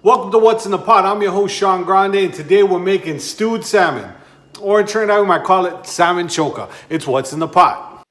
Welcome to What's in the Pot. I'm your host, Sean Grande, and today we're making stewed salmon. Or in Trinidad, we might call it salmon choka. It's What's in the Pot.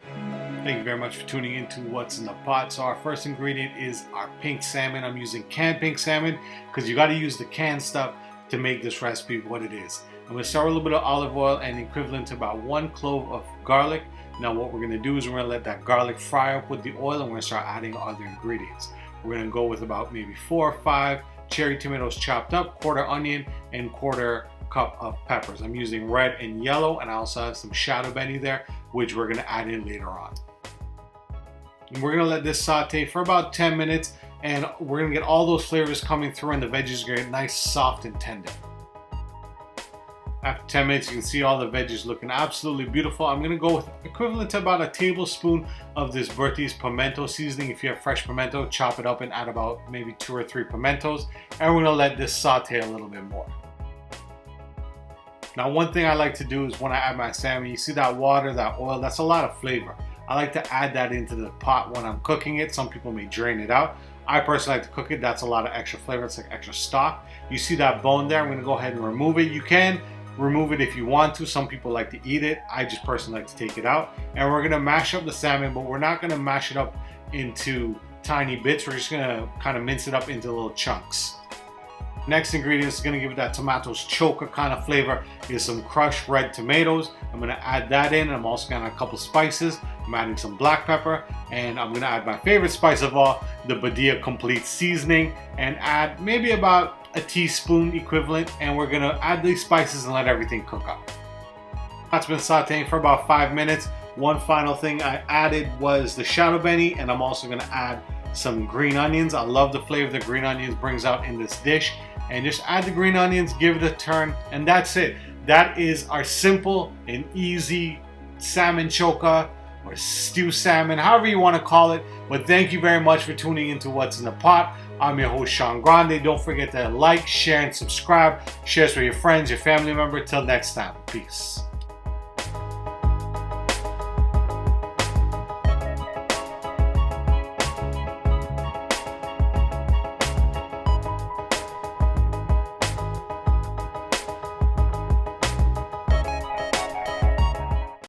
Thank you very much for tuning into What's in the Pot. So our first ingredient is our pink salmon. I'm using canned pink salmon because you got to use the canned stuff to make this recipe what it is. I'm going to start with a little bit of olive oil and equivalent to about 1 clove of garlic. Now what we're going to do is we're going to let that garlic fry up with the oil, and we're going to start adding other ingredients. We're going to go with about maybe 4 or 5 cherry tomatoes chopped up, quarter onion, and quarter cup of peppers. I'm using red and yellow, and I also have some shadow benny there, which we're going to add in later on. And we're going to let this saute for about 10 minutes, and we're going to get all those flavors coming through, and the veggies are going to get nice, soft, and tender. After 10 minutes, you can see all the veggies looking absolutely beautiful. I'm going to go with equivalent to about a tablespoon of this Bertie's pimento seasoning. If you have fresh pimento, chop it up and add about maybe 2 or 3 pimentos. And we're going to let this saute a little bit more. Now, one thing I like to do is when I add my salmon, you see that water, that oil, that's a lot of flavor. I like to add that into the pot when I'm cooking it. Some people may drain it out. I personally like to cook it. That's a lot of extra flavor. It's like extra stock. You see that bone there? I'm going to go ahead and remove it. You can remove it if you want to. Some people like to eat it. I just personally like to take it out. And we're going to mash up the salmon, but we're not going to mash it up into tiny bits. We're just going to kind of mince it up into little chunks. Next ingredient is going to give it that tomatoes choka kind of flavor is some crushed red tomatoes. I'm going to add that in. I'm also going to add a couple spices. I'm adding some black pepper, and I'm going to add my favorite spice of all, the Badia Complete seasoning, and add maybe about a teaspoon equivalent, and we're going to add these spices and let everything cook up. That's been sauteing for about 5 minutes. One final thing I added was the shadow benny, and I'm also going to add some green onions. I love the flavor the green onions brings out in this dish. And just add the green onions, give it a turn, and that's it. That is our simple and easy salmon choka or stew salmon, however you want to call it. But thank you very much for tuning into What's in the Pot. I'm your host, Sean Grande. Don't forget to like, share, and subscribe. Share this with your friends, your family member. Till next time, peace.